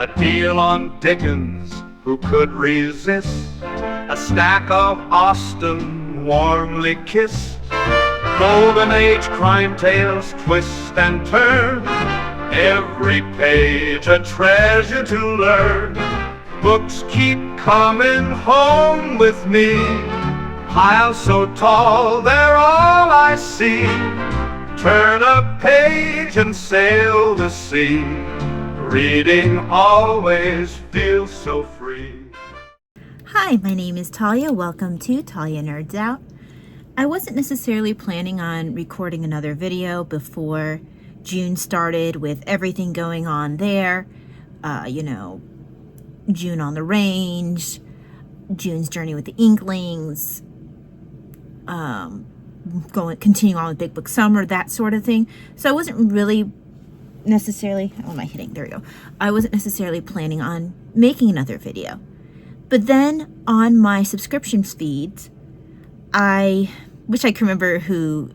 A deal on Dickens, who could resist? A stack of Austen, warmly kissed. Golden Age crime tales twist and turn, every page a treasure to learn. Books keep coming home with me, piles so tall they're all I see. Turn a page and sail the sea, reading always feels so free. Hi, my name is Talia. Welcome to Talia Nerds Out. I wasn't necessarily planning on recording another video before June started with everything going on there. June on the range, June's journey with the Inklings, continuing on with Big Book Summer, that sort of thing. So I wasn't really necessarily, I wasn't necessarily planning on making another video. But then on my subscription feeds, I wish I could remember who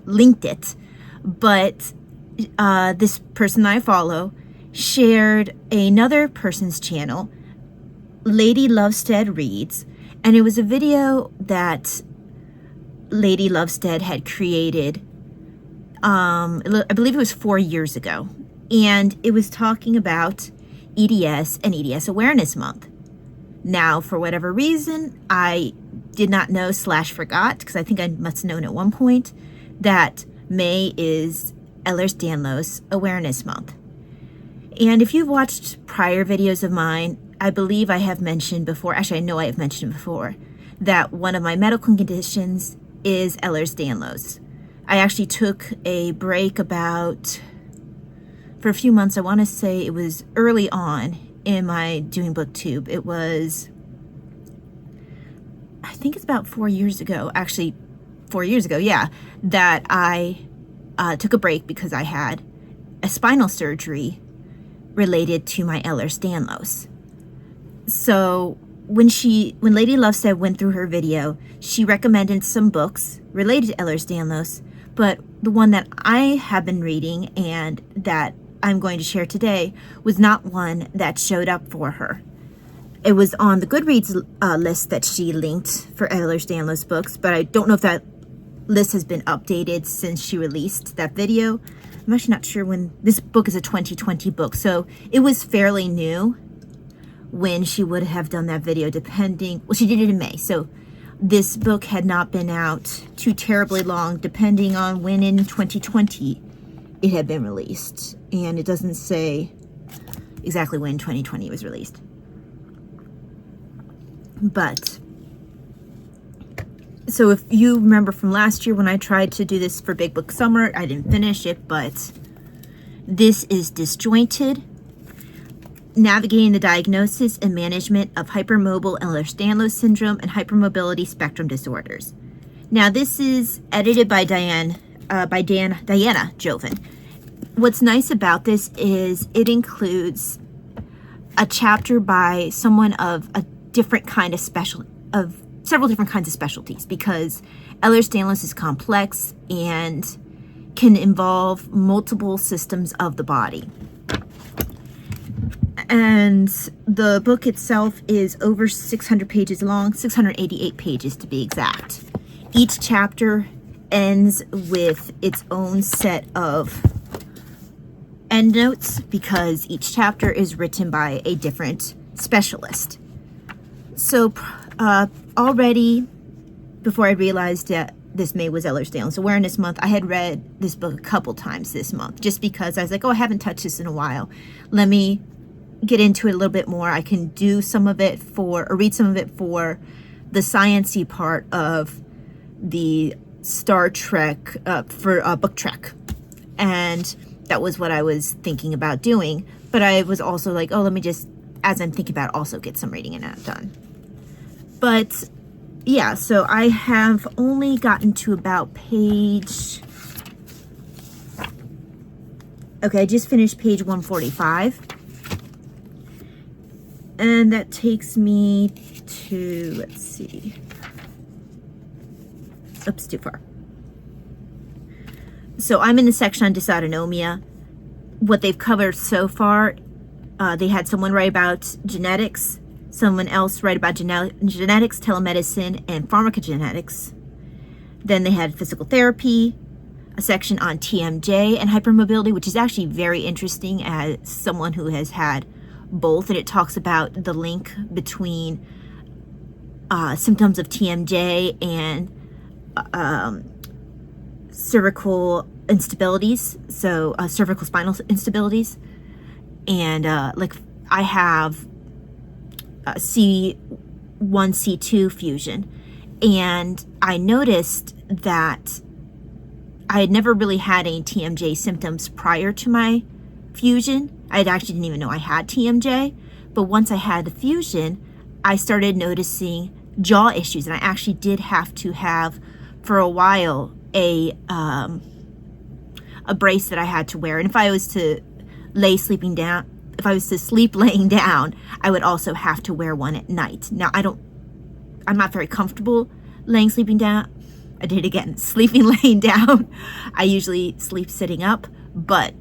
linked it, but this person I follow shared another person's channel, Lady Lovestead Reads, and it was a video that Lady Lovestead had created, I believe it was 4 years ago, and it was talking about EDS and EDS Awareness Month. Now, for whatever reason, I did not know / forgot, because I think I must have known at one point, that May is Ehlers-Danlos Awareness Month. And if you've watched prior videos of mine, I believe I have mentioned before, actually I know I have mentioned before, that one of my medical conditions is Ehlers-Danlos. I actually took a break for a few months. I want to say it was early on in my doing booktube. It was, I think it's about 4 years ago, actually 4 years ago, yeah, that I took a break because I had a spinal surgery related to my Ehlers-Danlos. So when Lady Lovestead went through her video, she recommended some books related to Ehlers-Danlos, but the one that I have been reading and that I'm going to share today was not one that showed up for her. It was on the Goodreads list that she linked for Ehlers-Danlos books, but I don't know if that list has been updated since she released that video. I'm actually not sure when. This book is a 2020 book, so it was fairly new when she would have done that video, she did it in May, so this book had not been out too terribly long, depending on when in 2020 it had been released. And it doesn't say exactly when 2020 was released. But, so if you remember from last year when I tried to do this for Big Book Summer, I didn't finish it, but this is Disjointed, Navigating the Diagnosis and Management of Hypermobile Ehlers-Danlos Syndrome and Hypermobility Spectrum Disorders. Now, this is edited by Diana Joven. What's nice about this is it includes a chapter by someone of a different kind of several different kinds of specialties, because Ehlers-Danlos is complex and can involve multiple systems of the body. And the book itself is over 600 pages long, 688 pages to be exact. Each chapter ends with its own set of endnotes because each chapter is written by a different specialist. So already, before I realized that this May was Ehlers-Danlos Awareness Month, I had read this book a couple times this month, just because I was like, I haven't touched this in a while. Let me get into it a little bit more. I can do some of it read some of it for the sciencey part of the Star Trek, for Book Trek. And that was what I was thinking about doing. But I was also like, let me just, as I'm thinking about it, also get some reading and that done. But yeah, so I have only gotten to about page, I just finished page 145. And that takes me to, let's see. Oops, too far. So I'm in the section on dysautonomia. What they've covered so far They had someone write about genetics, someone else write about genetics, telemedicine, and pharmacogenetics. Then they had physical therapy, a section on TMJ and hypermobility, which is actually very interesting as someone who has had both. And it talks about the link between symptoms of TMJ and cervical instabilities, so cervical spinal instabilities. And like I have C1, C2 fusion, and I noticed that I had never really had any TMJ symptoms prior to my fusion. I actually didn't even know I had TMJ, but once I had the fusion, I started noticing jaw issues, and I actually did have to have, for a while, a brace that I had to wear. And if I was to sleep laying down, I would also have to wear one at night. Now, I'm not very comfortable sleeping down. I did it again, laying down. I usually sleep sitting up, but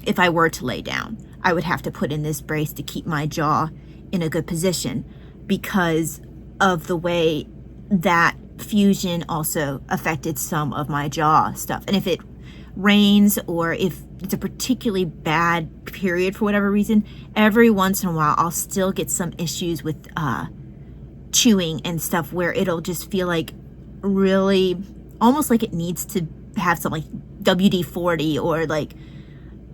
if I were to lay down, I would have to put in this brace to keep my jaw in a good position because of the way that fusion also affected some of my jaw stuff. And if it rains or if it's a particularly bad period for whatever reason, every once in a while I'll still get some issues with chewing and stuff where it'll just feel like really almost like it needs to have some like WD-40 or like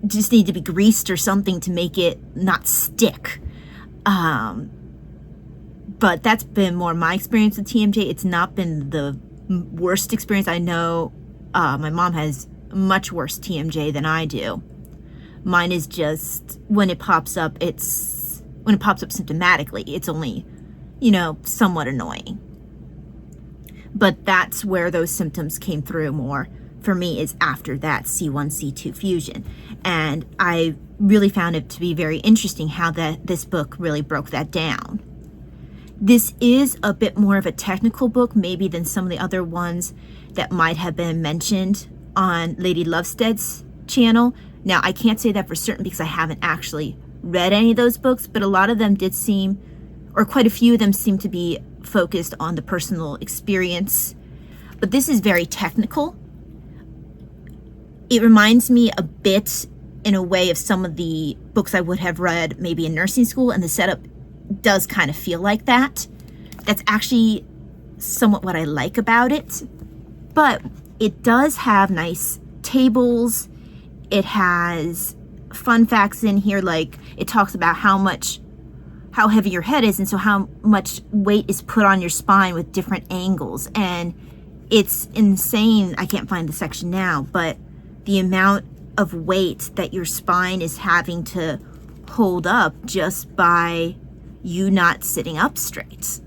just need to be greased or something to make it not stick. But that's been more my experience with TMJ. It's not been the worst experience. I know my mom has much worse TMJ than I do. Mine is just when it pops up symptomatically, it's only, somewhat annoying. But that's where those symptoms came through more for me, is after that C1, C2 fusion. And I really found it to be very interesting how this book really broke that down. This is a bit more of a technical book maybe than some of the other ones that might have been mentioned on Lady Lovestead's channel. Now, I can't say that for certain because I haven't actually read any of those books, but a lot of them did seem, or quite a few of them seem to be focused on the personal experience. But this is very technical. It reminds me a bit in a way of some of the books I would have read maybe in nursing school, and the setup does kind of feel like that. That's actually somewhat what I like about it. But it does have nice tables. It has fun facts in here, like it talks about how heavy your head is, and so how much weight is put on your spine with different angles. And it's insane. I can't find the section now, but the amount of weight that your spine is having to hold up just by you not sitting up straight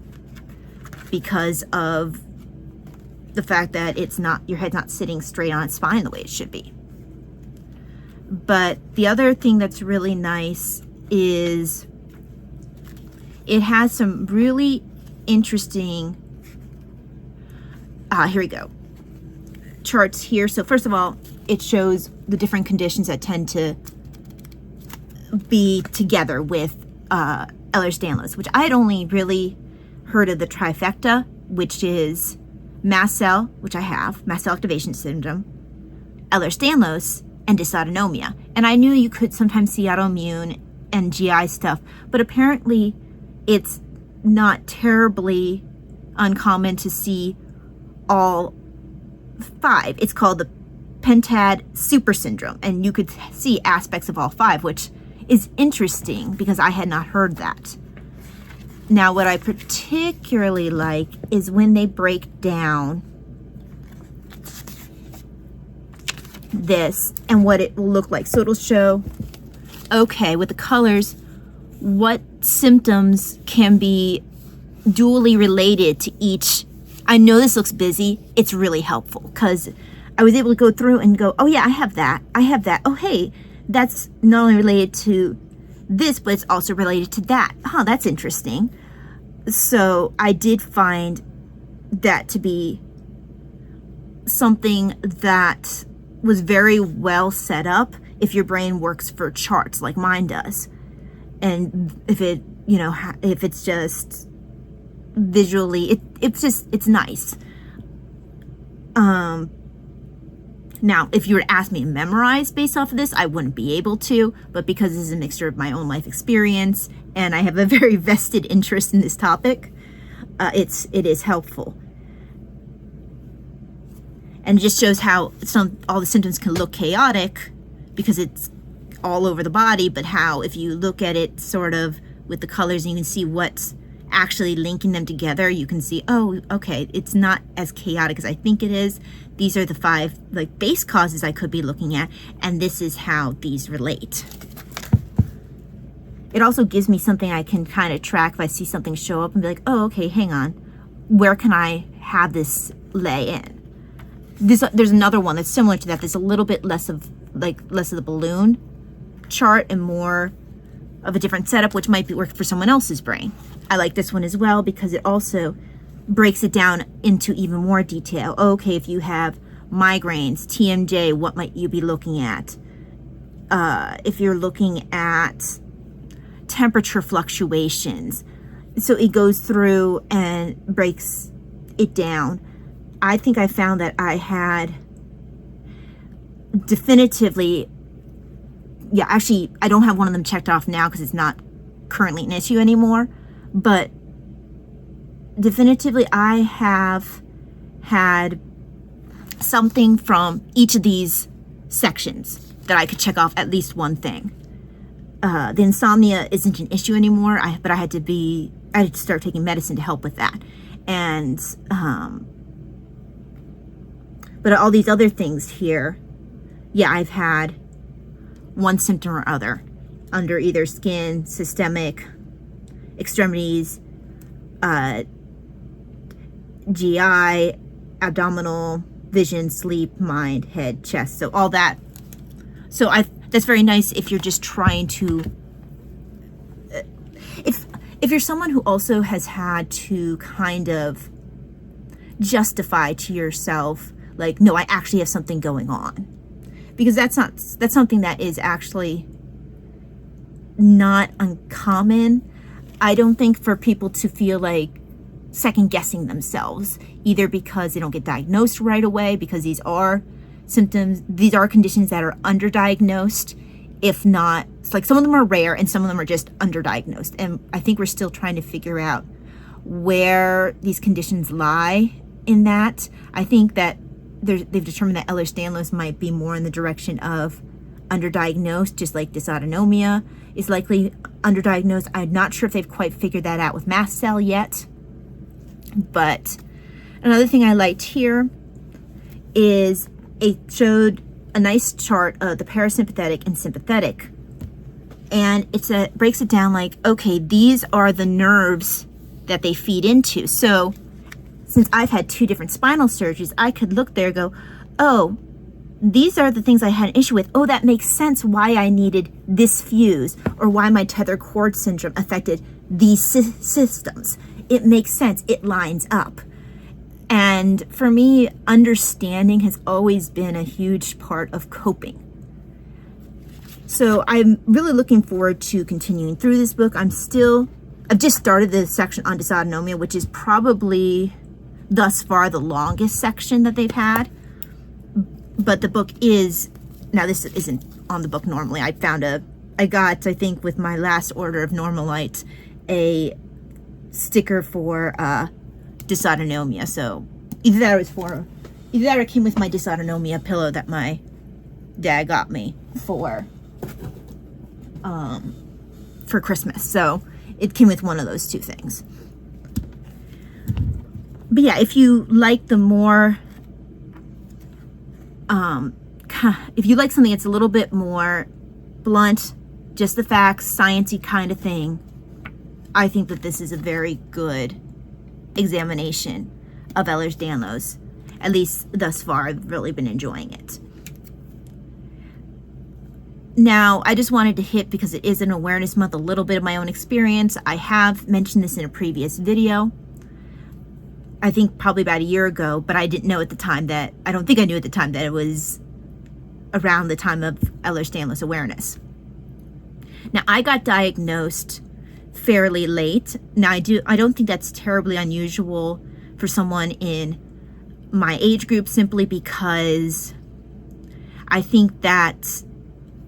because of the fact that your head's not sitting straight on its spine the way it should be. But the other thing that's really nice is it has some really interesting, here we go, charts here. So first of all, it shows the different conditions that tend to be together with Ehlers Danlos, which I had only really heard of the trifecta, which is mast cell, which I have, mast cell activation syndrome, Ehlers Danlos, and dysautonomia. And I knew you could sometimes see autoimmune and GI stuff, but apparently it's not terribly uncommon to see all 5. It's called the pentad super syndrome, and you could see aspects of all 5, which is interesting because I had not heard that. Now, what I particularly like is when they break down this and what it will look like. So it'll show, okay, with the colors, what symptoms can be dually related to each. I know this looks busy. It's really helpful because I was able to go through and go, oh yeah, I have that. Oh, hey, that's not only related to this, but it's also related to that. Oh, that's interesting. So I did find that to be something that was very well set up if your brain works for charts like mine does. And if it, you know, if it's just visually, it's nice. Now, if you were to ask me to memorize based off of this, I wouldn't be able to, but because this is a mixture of my own life experience and I have a very vested interest in this topic, it is helpful. And it just shows how all the symptoms can look chaotic because it's all over the body, but how if you look at it sort of with the colors and you can see what's actually linking them together, you can see, oh, okay, it's not as chaotic as I think it is. These are the 5 like base causes I could be looking at, and this is how these relate. It also gives me something I can kind of track if I see something show up and be like, oh, okay, hang on, where can I have this lay in? There's another one that's similar to that. There's a little bit less of the balloon chart and more of a different setup, which might be work for someone else's brain. I like this one as well because it also breaks it down into even more detail. Okay, if you have migraines, TMJ, what might you be looking at? If you're looking at temperature fluctuations. So it goes through and breaks it down. I think I found that I had definitively, yeah, actually, I don't have one of them checked off now because it's not currently an issue anymore, but definitively I have had something from each of these sections that I could check off at least one thing. The insomnia isn't an issue anymore, but I had to start taking medicine to help with that. And, but all these other things here, yeah, I've had one symptom or other under either skin, systemic, extremities, GI, abdominal, vision, sleep, mind, head, chest. So all that. So that's very nice if you're just trying to, if you're someone who also has had to kind of justify to yourself, like, no, I actually have something going on. Because that's something that is actually not uncommon. I don't think for people to feel like second guessing themselves, either because they don't get diagnosed right away, because these are symptoms, these are conditions that are underdiagnosed. If not, it's like some of them are rare and some of them are just underdiagnosed. And I think we're still trying to figure out where these conditions lie in that. I think that they've determined that Ehlers-Danlos might be more in the direction of underdiagnosed, just like dysautonomia is likely underdiagnosed. I'm not sure if they've quite figured that out with mast cell yet. But another thing I liked here is it showed a nice chart of the parasympathetic and sympathetic. And it breaks it down like, okay, these are the nerves that they feed into. So since I've had 2 different spinal surgeries, I could look there and go, oh, these are the things I had an issue with. Oh, that makes sense why I needed this fuse, or why my tether cord syndrome affected these systems. It makes sense. It lines up. And for me, understanding has always been a huge part of coping. So I'm really looking forward to continuing through this book. I've just started the section on dysautonomia, which is probably thus far the longest section that they've had. But the book is, now this isn't on the book normally. I got, I think with my last order of Normalites, a sticker for dysautonomia. So either that or it came with my dysautonomia pillow that my dad got me for Christmas. So it came with one of those 2 things. But yeah, if you like the more, if you like something that's a little bit more blunt, just the facts, sciencey kind of thing, I think that this is a very good examination of Ehlers-Danlos. At least thus far, I've really been enjoying it. Now, I just wanted to hit, because it is an awareness month, a little bit of my own experience. I have mentioned this in a previous video, I think probably about a year ago, but I didn't know at the time that, I don't think I knew at the time that it was around the time of Ehlers-Danlos awareness. Now, I got diagnosed fairly late. Now, I don't think that's terribly unusual for someone in my age group, simply because I think that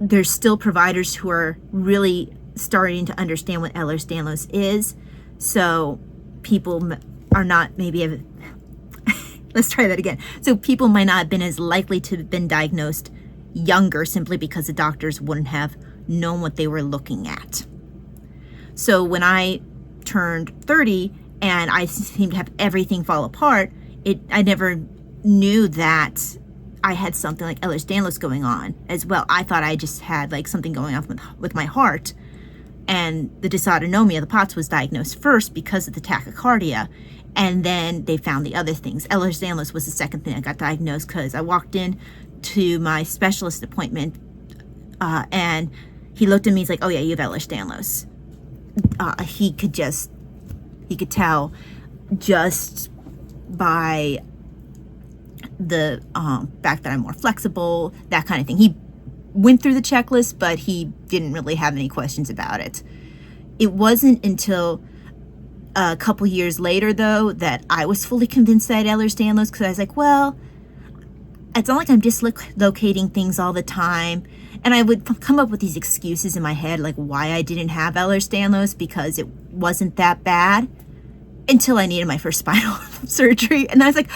there's still providers who are really starting to understand what Ehlers-Danlos is. So people are not maybe let's try that again. So people might not have been as likely to have been diagnosed younger, simply because the doctors wouldn't have known what they were looking at. So when I turned 30 and I seemed to have everything fall apart, I never knew that I had something like Ehlers-Danlos going on as well. I thought I just had like something going on with my heart. And the dysautonomia, the POTS, was diagnosed first because of the tachycardia. And then they found the other things. Ehlers-Danlos was the second thing I got diagnosed, because I walked in to my specialist appointment and he looked at me, he's like, oh yeah, you have Ehlers-Danlos. He could tell just by the fact that I'm more flexible, that kind of thing. He went through the checklist, but he didn't really have any questions about it. It wasn't until a couple years later, though, that I was fully convinced that I had Ehlers-Danlos, because I was like, well, it's not like I'm dislocating things all the time. And I would come up with these excuses in my head, like why I didn't have Ehlers-Danlos, because it wasn't that bad, until I needed my first spinal surgery. And I was like,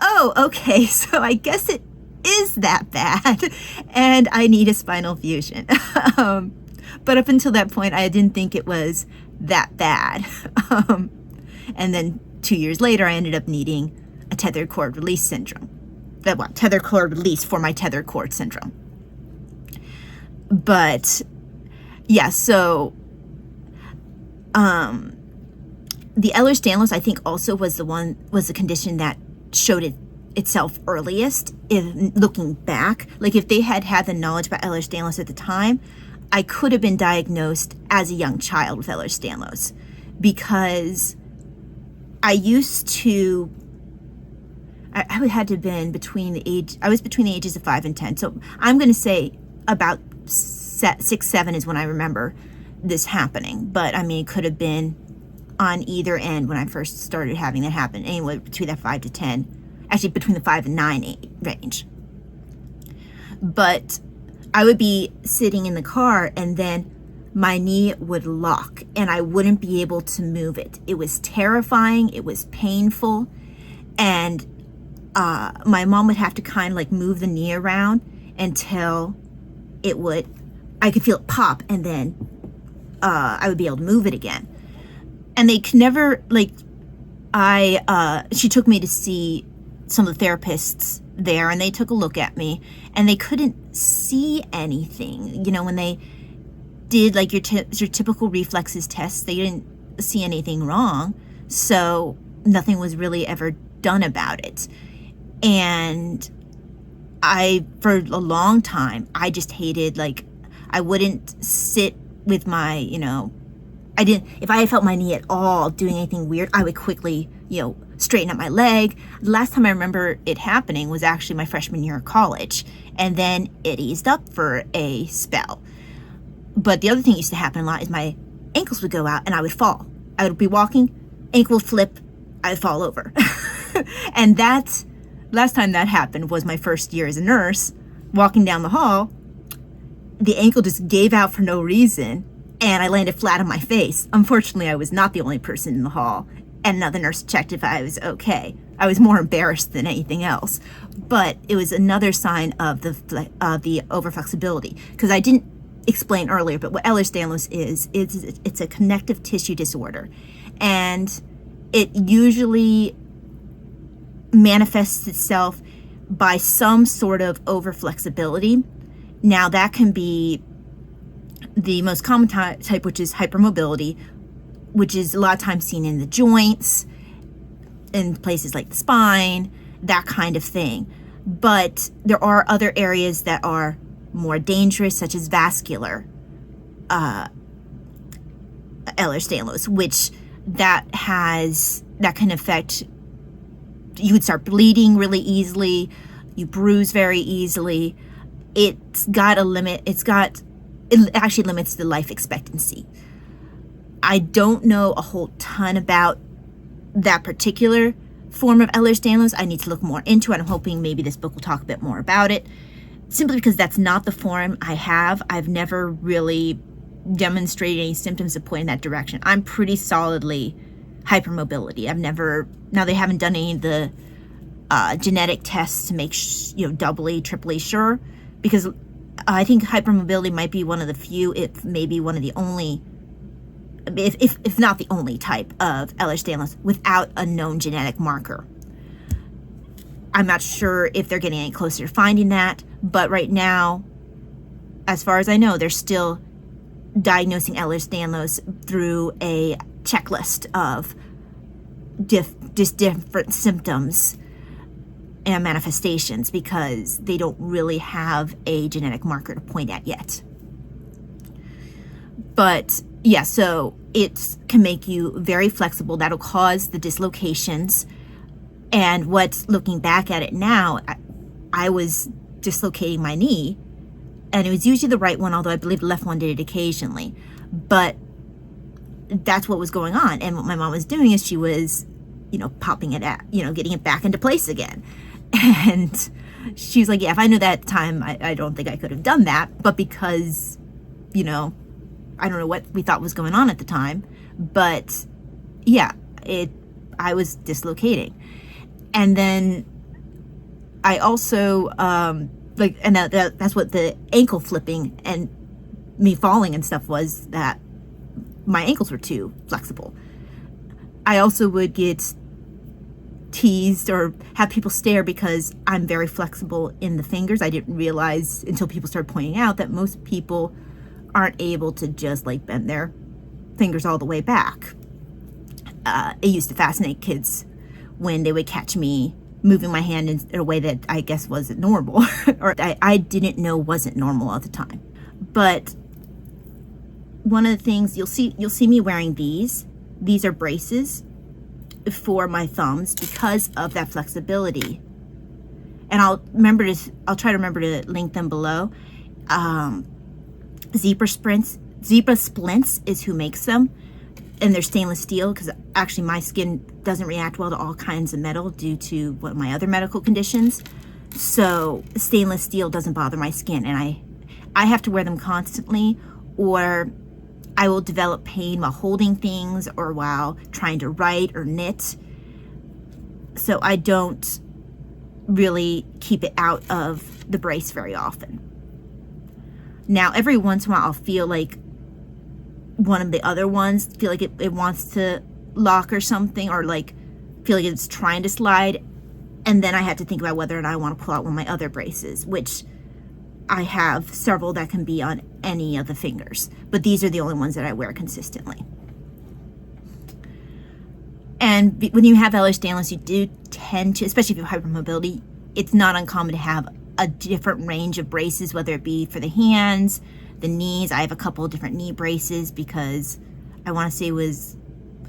oh, okay, so I guess it is that bad, and I need a spinal fusion. But up until that point, I didn't think it was that bad. And then 2 years later, I ended up needing a tethered cord release syndrome. Tethered cord release for my tethered cord syndrome. But yeah, so the Ehlers-Danlos, I think, also was the condition that showed itself earliest. In looking back, like if they had the knowledge about Ehlers-Danlos at the time, I could have been diagnosed as a young child with Ehlers-Danlos, because I used to. I would had to have been between the ages of 5 and 10. So I'm going to say about 6, 7 is when I remember this happening. But I mean, it could have been on either end when I first started having that happen. Anyway, between that 5 to 10, actually between the 5 and 9 range. But I would be sitting in the car, and then my knee would lock and I wouldn't be able to move it. It was terrifying. It was painful. And my mom would have to kind of like move the knee around until I could feel it pop, and then I would be able to move it again. And they could never, she took me to see some of the therapists there, and they took a look at me, and they couldn't see anything. You know, when they did like your typical reflexes tests, they didn't see anything wrong. So nothing was really ever done about it. And for a long time, I just hated, I wouldn't sit with my, if I felt my knee at all doing anything weird, I would quickly, straighten up my leg. The last time I remember it happening was actually my freshman year of college. And then it eased up for a spell. But the other thing that used to happen a lot is my ankles would go out and I would fall. I would be walking, ankle would flip, I would fall over. And last time that happened was my first year as a nurse, walking down the hall. The ankle just gave out for no reason, and I landed flat on my face. Unfortunately, I was not the only person in the hall, and another nurse checked if I was okay. I was more embarrassed than anything else, but it was another sign of the overflexibility, because I didn't explain earlier, but what Ehlers-Danlos is it's a connective tissue disorder, and it usually manifests itself by some sort of overflexibility. Now, that can be the most common type, which is hypermobility, which is a lot of times seen in the joints, in places like the spine, that kind of thing. But there are other areas that are more dangerous, such as vascular Ehlers-Danlos, which that can affect. You would start bleeding really easily. You bruise very easily. it's got a limit. It actually limits the life expectancy. I don't know a whole ton about that particular form of Ehlers-Danlos. I need to look more into it. I'm hoping maybe this book will talk a bit more about it, simply because that's not the form I have. I've never really demonstrated any symptoms that point in that direction. I'm pretty solidly hypermobility. Now they haven't done any of the genetic tests to make doubly, triply sure, because I think hypermobility might be one of the few, if maybe one of the only, if not the only type of Ehlers-Danlos without a known genetic marker. I'm not sure if they're getting any closer to finding that, but right now, as far as I know, they're still diagnosing Ehlers-Danlos through a checklist of just different symptoms and manifestations, because they don't really have a genetic marker to point at yet. But yeah, so it can make you very flexible. That'll cause the dislocations. And looking back at it now, I was dislocating my knee, and it was usually the right one, although I believe the left one did it occasionally. But that's what was going on. And what my mom was doing is she was, popping it at, getting it back into place again. And she's like, yeah, if I knew that at the time, I don't think I could have done that. But because, I don't know what we thought was going on at the time. But yeah, I was dislocating. And then I also, and that's what the ankle flipping and me falling and stuff was, that my ankles were too flexible. I also would get teased or have people stare because I'm very flexible in the fingers. I didn't realize until people started pointing out that most people aren't able to just bend their fingers all the way back. It used to fascinate kids when they would catch me moving my hand in a way that I guess wasn't normal, or I didn't know wasn't normal at the time. But one of the things you'll see me wearing these are braces for my thumbs because of that flexibility. And I'll try to remember to link them below. Zebra Splints is who makes them, and they're stainless steel, because actually my skin doesn't react well to all kinds of metal due to one of my other medical conditions. So stainless steel doesn't bother my skin, and I have to wear them constantly, or I will develop pain while holding things or while trying to write or knit. So I don't really keep it out of the brace very often. Now, every once in a while, I'll feel like one of the other ones, feel like it wants to lock or something, or feel like it's trying to slide. And then I have to think about whether or not I want to pull out one of my other braces, which I have several that can be on any of the fingers, but these are the only ones that I wear consistently. And when you have Ehlers-Danlos, you do tend to, especially if you have hypermobility, it's not uncommon to have a different range of braces, whether it be for the hands, the knees. I have a couple of different knee braces because I want to say it was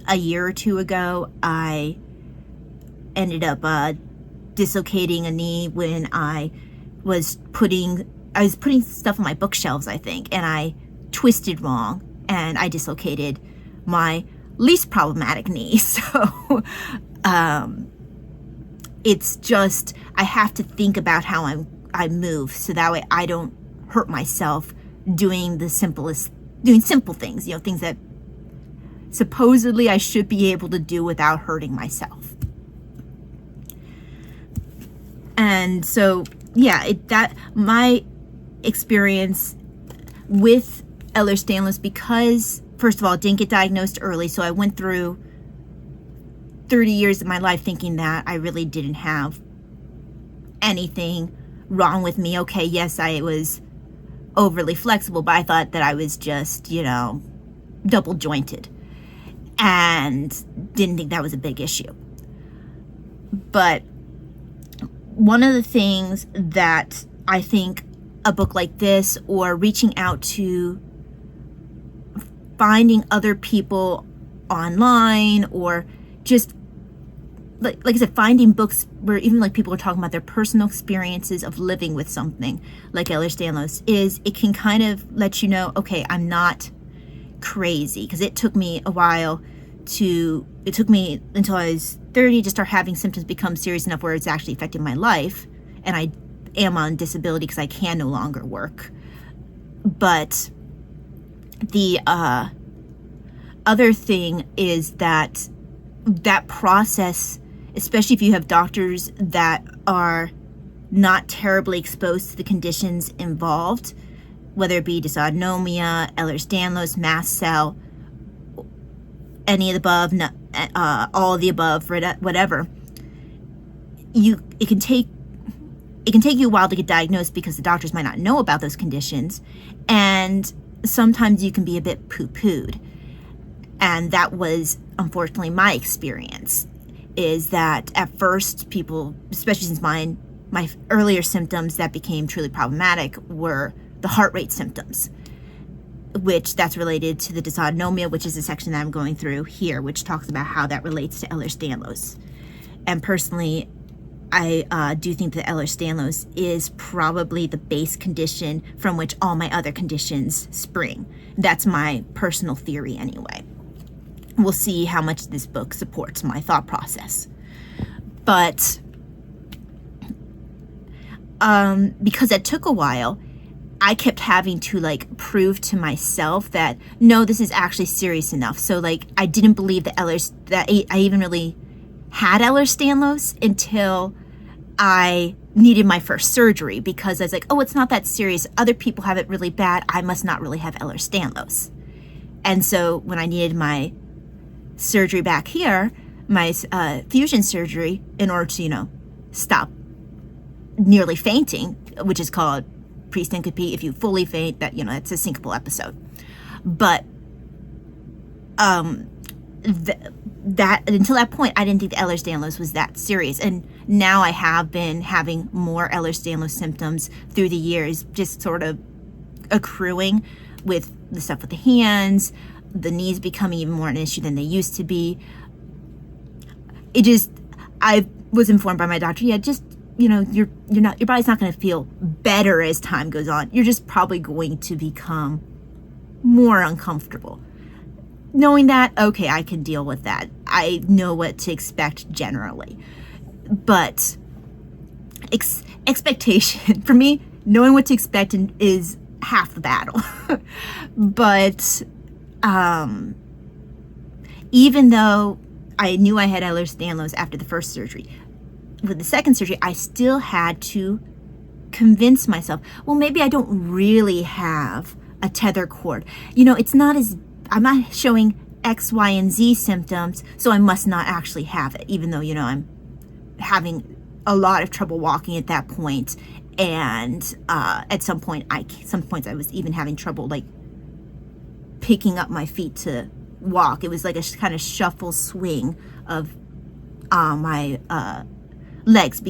a year or two ago, I ended up dislocating a knee when I was putting stuff on my bookshelves, I think, and I twisted wrong, and I dislocated my least problematic knee. So it's just, I have to think about how I move, so that way I don't hurt myself doing simple things, things that supposedly I should be able to do without hurting myself. And so, yeah, my experience with Ehlers-Danlos, because first of all, it didn't get diagnosed early, so I went through 30 years of my life thinking that I really didn't have anything wrong with me. Okay, yes, I was overly flexible, but I thought that I was just, double jointed, and didn't think that was a big issue. But one of the things that I think a book like this, or reaching out to finding other people online, or just like I said, finding books where even like people are talking about their personal experiences of living with something like Ehlers-Danlos, is it can kind of let you know, okay, I'm not crazy. Because it took me a while it took me until I was 30 to start having symptoms become serious enough where it's actually affecting my life. And I am on disability because I can no longer work. But the other thing is that process, especially if you have doctors that are not terribly exposed to the conditions involved, whether it be dysautonomia, Ehlers-Danlos, mast cell, any of the above, all of the above, whatever, it can take you a while to get diagnosed because the doctors might not know about those conditions, and sometimes you can be a bit poo-pooed. And that was unfortunately my experience, is that at first people, especially since my earlier symptoms that became truly problematic were the heart rate symptoms, which that's related to the dysautonomia, which is the section that I'm going through here, which talks about how that relates to Ehlers-Danlos. And personally, I do think that Ehlers-Danlos is probably the base condition from which all my other conditions spring. That's my personal theory anyway. We'll see how much this book supports my thought process. But because it took a while, I kept having to like prove to myself that no, this is actually serious enough. So like I didn't believe that I even really had Ehlers-Danlos until I needed my first surgery, because I was like, oh, it's not that serious. Other people have it really bad. I must not really have Ehlers-Danlos. And so when I needed my surgery back here, my fusion surgery, in order to, stop nearly fainting, which is called pre-syncope. If you fully faint, that's a syncopal episode. But that until that point, I didn't think the Ehlers-Danlos was that serious. And now I have been having more Ehlers-Danlos symptoms through the years, just sort of accruing with the stuff with the hands, the knees becoming even more an issue than they used to be. I was informed by my doctor, your body's not going to feel better as time goes on. You're just probably going to become more uncomfortable. Knowing that, okay, I can deal with that. I know what to expect generally. But expectation, for me, knowing what to expect is half the battle. But even though I knew I had Ehlers-Danlos after the first surgery, with the second surgery, I still had to convince myself, well, maybe I don't really have a tether cord. I'm not showing X, Y, and Z symptoms, so I must not actually have it, even though, I'm having a lot of trouble walking at that point. And at some points I was even having trouble, like, picking up my feet to walk. It was like a kind of shuffle swing of my legs,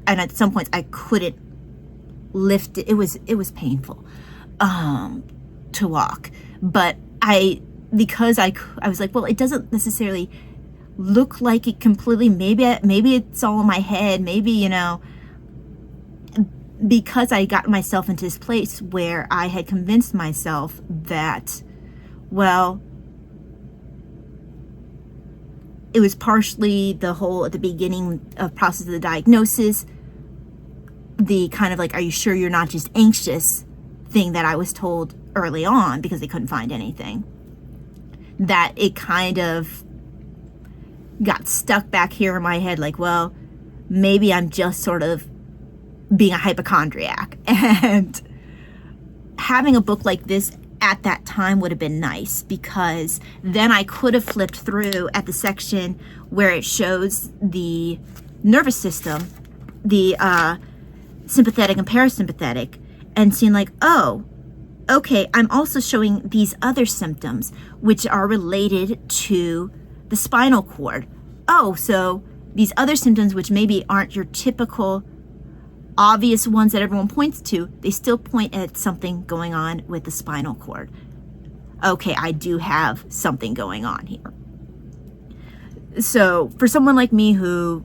and at some points I couldn't lift it. It was painful to walk. But because I was like, well, it doesn't necessarily look like it completely. Maybe it's all in my head. Maybe, because I got myself into this place where I had convinced myself that, well, it was partially at the beginning of process of the diagnosis, the kind of like, are you sure you're not just anxious thing that I was told early on, because they couldn't find anything, that it kind of got stuck back here in my head, like, well, maybe I'm just sort of being a hypochondriac. And having a book like this at that time would have been nice, because then I could have flipped through at the section where it shows the nervous system, the sympathetic and parasympathetic, and seen like, oh, okay, I'm also showing these other symptoms which are related to the spinal cord. Oh, so these other symptoms, which maybe aren't your typical obvious ones that everyone points to, they still point at something going on with the spinal cord. Okay, I do have something going on here. So for someone like me who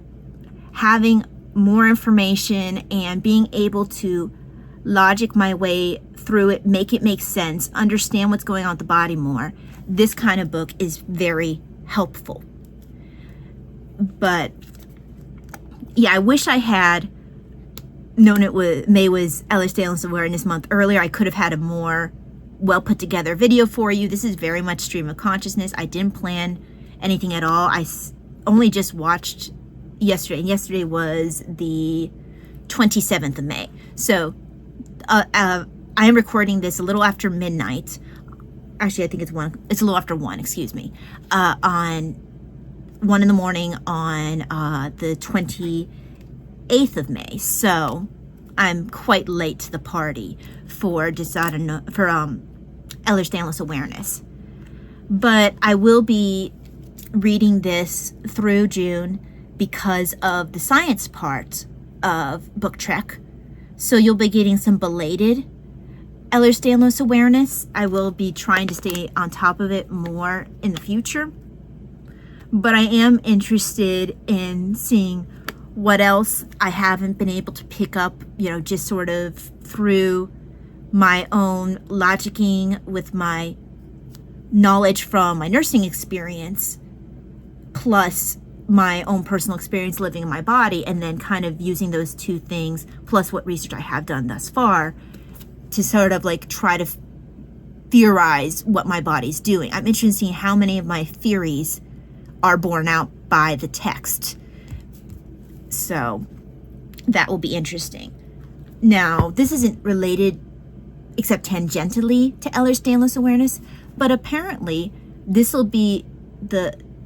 having more information and being able to logic my way through it, make it make sense, understand what's going on with the body more, this kind of book is very helpful. But yeah, I wish I had known May was Ehlers Awareness Month earlier. I could have had a more well put together video for you. This is very much stream of consciousness. I didn't plan anything at all. I only just watched yesterday, and yesterday was the 27th of May. So I am recording this a little after midnight. Actually, I think it's a little after 1, excuse me, on 1 in the morning on the 28th of May. So I'm quite late to the party for Ehlers Awareness. But I will be reading this through June because of the science part of Book Trek. So you'll be getting some belated Ehlers awareness. I will be trying to stay on top of it more in the future. But I am interested in seeing what else I haven't been able to pick up, just sort of through my own logicking with my knowledge from my nursing experience, plus my own personal experience living in my body, and then kind of using those two things, plus what research I have done thus far, to sort of like try to theorize what my body's doing. I'm interested in seeing how many of my theories are borne out by the text. So that will be interesting. Now, this isn't related except tangentially to Ehlers awareness, but apparently this will be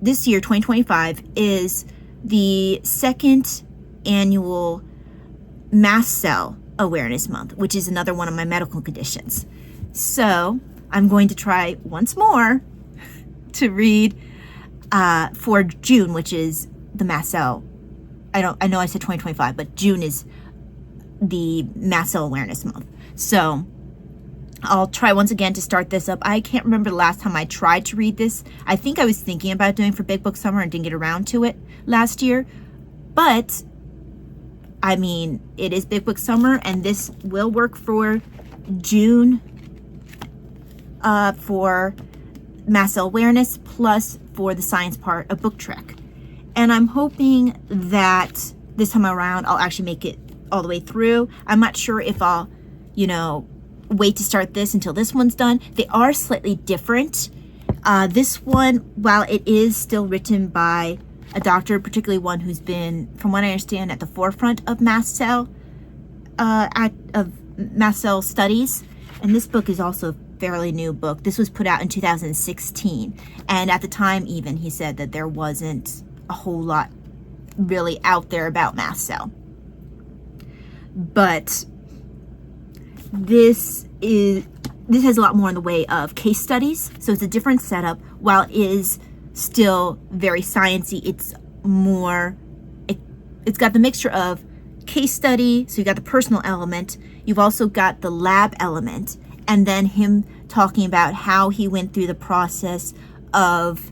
this year, 2025, is the second annual mast cell awareness month, which is another one of my medical conditions. So I'm going to try once more to read for June, which is the mast cell. I know I said 2025, but June is the mast cell awareness month. So I'll try once again to start this up. I can't remember the last time I tried to read this. I think I was thinking about doing for Big Book Summer and didn't get around to it last year. But, I mean, it is Big Book Summer, and this will work for June for mast cell awareness, plus for the science part of Book Trek. And I'm hoping that this time around I'll actually make it all the way through. I'm not sure if I'll, wait to start this until this one's done. They are slightly different. This one, while it is still written by a doctor, particularly one who's been, from what I understand, at the forefront of mast cell studies, and this book is also a fairly new book. This was put out in 2016, and at the time even he said that there wasn't a whole lot really out there about mast cell. But this has a lot more in the way of case studies, so it's a different setup. While it is still very sciencey, it's got the mixture of case study, so you got the personal element, you've also got the lab element, and then him talking about how he went through the process of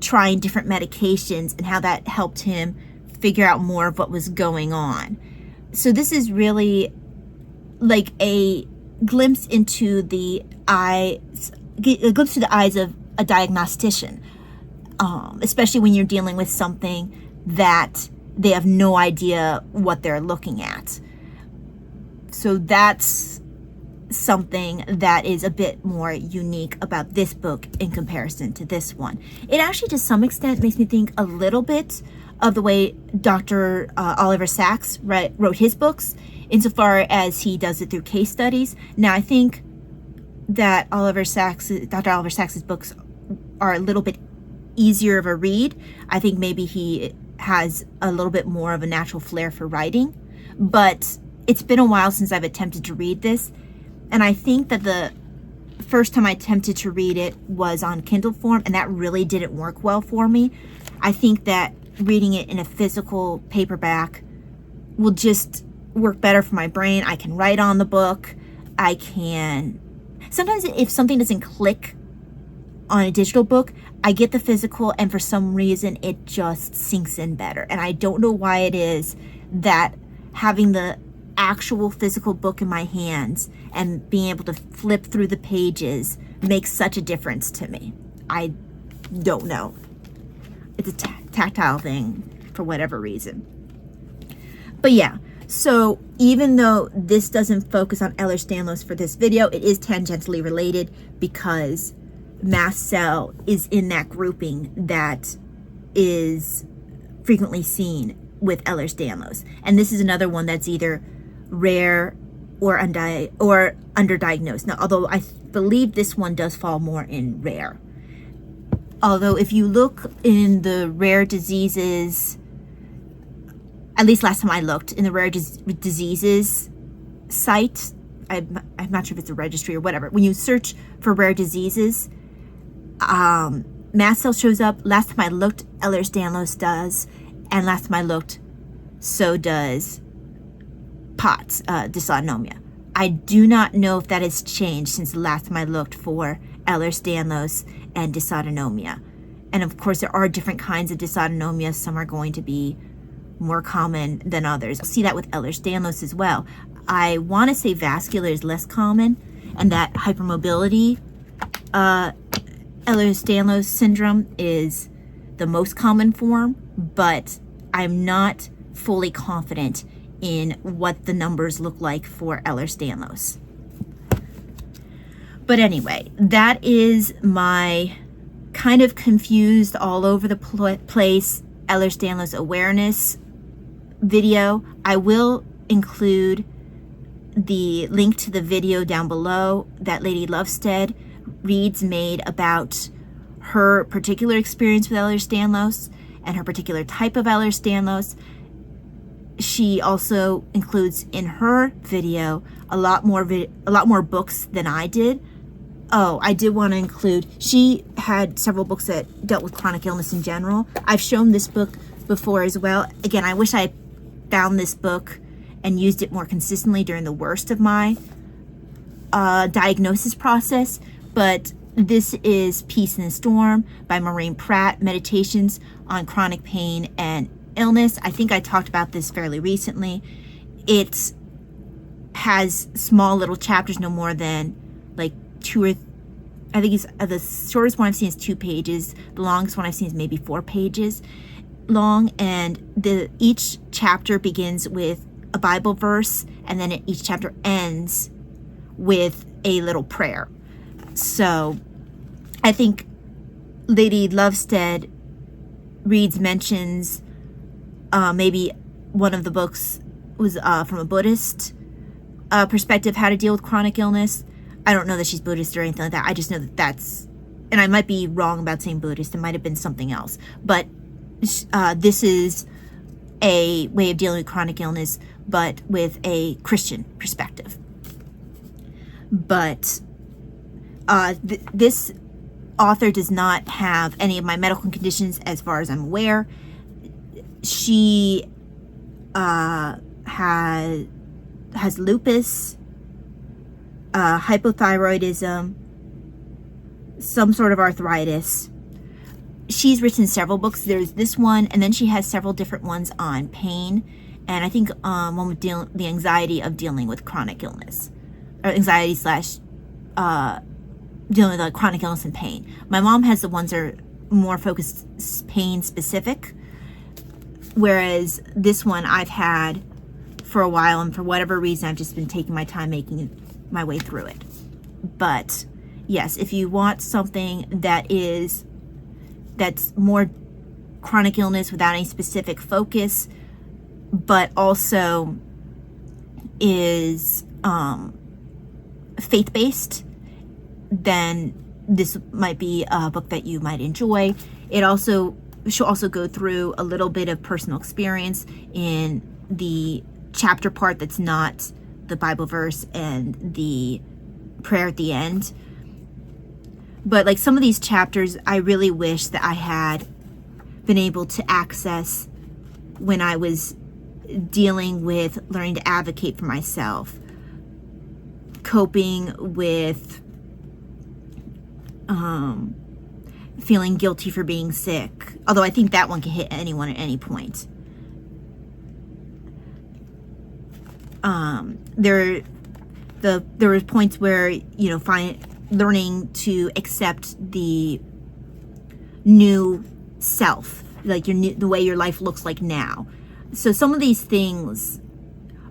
trying different medications and how that helped him figure out more of what was going on. So this is really like a glimpse into the eyes of a diagnostician, especially when you're dealing with something that they have no idea what they're looking at. So that's something that is a bit more unique about this book in comparison to this one. It actually, to some extent, makes me think a little bit of the way Dr. Oliver Sacks wrote his books, insofar as he does it through case studies. Now, I think that Dr. Oliver Sacks' books are a little bit easier of a read. I think maybe he has a little bit more of a natural flair for writing, but it's been a while since I've attempted to read this, and I think that the first time I attempted to read it was on Kindle form, and that really didn't work well for me. I think that reading it in a physical paperback will just work better for my brain. I can write on the book. Sometimes if something doesn't click on a digital book, I get the physical, and for some reason it just sinks in better. And I don't know why it is that having the actual physical book in my hands and being able to flip through the pages makes such a difference to me. I don't know. It's a tactile thing for whatever reason. But yeah, so even though this doesn't focus on Ehlers Danlos for this video, it is tangentially related because mast cell is in that grouping that is frequently seen with Ehlers Danlos. And this is another one that's either rare or underdiagnosed. Now, although I believe this one does fall more in rare. Although if you look in the rare diseases, at least last time I looked, in the rare diseases site, I'm not sure if it's a registry or whatever, when you search for rare diseases, mast cell shows up. Last time I looked, Ehlers Danlos does, and last time I looked, so does POTS, dysautonomia. I do not know if that has changed since the last time I looked for Ehlers Danlos and dysautonomia. And of course, there are different kinds of dysautonomia. Some are going to be more common than others. I'll see that with Ehlers Danlos as well. I want to say vascular is less common, and that hypermobility Ehlers-Danlos syndrome is the most common form, but I'm not fully confident in what the numbers look like for Ehlers-Danlos. But anyway, that is my kind of confused all over the place Ehlers-Danlos awareness video. I will include the link to the video down below that Lady Lovestead Reads made about her particular experience with Ehlers-Danlos and her particular type of Ehlers-Danlos. She also includes in her video a lot more books than I did. Oh, I did want to include, she had several books that dealt with chronic illness in general. I've shown this book before as well. Again, I wish I found this book and used it more consistently during the worst of my diagnosis process. But this is Peace in the Storm by Maureen Pratt, Meditations on Chronic Pain and Illness. I think I talked about this fairly recently. It has small little chapters, no more than like I think it's the shortest one I've seen is 2 pages. The longest one I've seen is maybe 4 pages long. And each chapter begins with a Bible verse, and then each chapter ends with a little prayer. So I think Lady Lovestead Reads mentions maybe one of the books was from a Buddhist perspective, how to deal with chronic illness. I don't know that she's Buddhist or anything like that. I just know that that's, and I might be wrong about saying Buddhist. It might have been something else. But this is a way of dealing with chronic illness, but with a Christian perspective. But this author does not have any of my medical conditions as far as I'm aware. She has lupus, hypothyroidism, some sort of arthritis. She's written several books. There's this one, and then she has several different ones on pain, and I think one with the anxiety of dealing with chronic illness, or anxiety / dealing with chronic illness and pain. My mom has the ones that are more focused pain specific, whereas this one I've had for a while, and for whatever reason I've just been taking my time making my way through it. But yes, if you want something that's more chronic illness without any specific focus, but also is faith-based, then this might be a book that you might enjoy. She'll also go through a little bit of personal experience in the chapter part that's not the Bible verse and the prayer at the end. But like some of these chapters, I really wish that I had been able to access when I was dealing with learning to advocate for myself, coping with feeling guilty for being sick. Although I think that one can hit anyone at any point. There was points where, you know, learning to accept the new self, like the way your life looks like now. So some of these things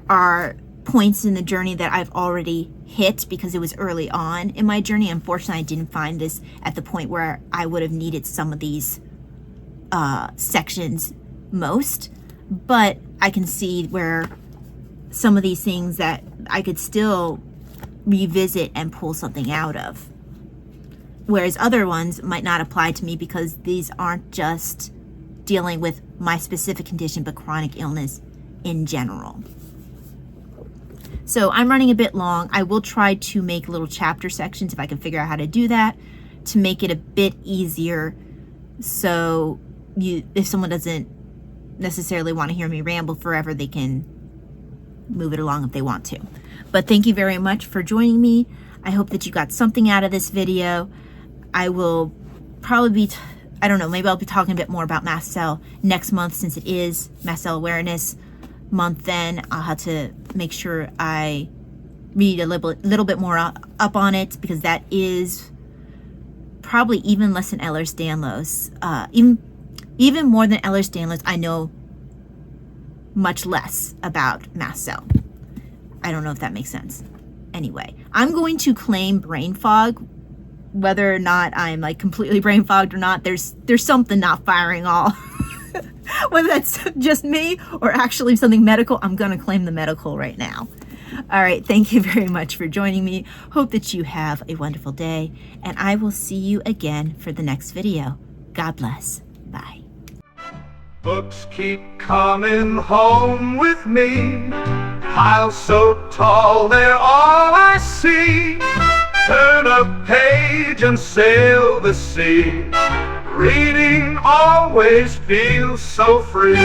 are points in the journey that I've already hit because it was early on in my journey. Unfortunately, I didn't find this at the point where I would have needed some of these sections most, but I can see where some of these things that I could still revisit and pull something out of, whereas other ones might not apply to me because these aren't just dealing with my specific condition but chronic illness in general. So I'm running a bit long. I will try to make little chapter sections if I can figure out how to do that to make it a bit easier, so if someone doesn't necessarily want to hear me ramble forever, they can move it along if they want to. But thank you very much for joining me. I hope that you got something out of this video. I will probably be, I don't know, maybe I'll be talking a bit more about mast cell next month since it is Mast Cell Awareness Month. Then I'll have to make sure I read a little bit more up on it, because that is probably even less than Ehlers Danlos. Even more than Ehlers Danlos, I know much less about mast cell. I don't know if that makes sense. Anyway, I'm going to claim brain fog. Whether or not I'm like completely brain fogged or not, there's something not firing all. Whether that's just me or actually something medical, I'm going to claim the medical right now. All right, thank you very much for joining me. Hope that you have a wonderful day, and I will see you again for the next video. God bless. Bye. Books keep coming home with me, piles so tall they're all I see. Turn a page and sail the sea. Reading always feels so free.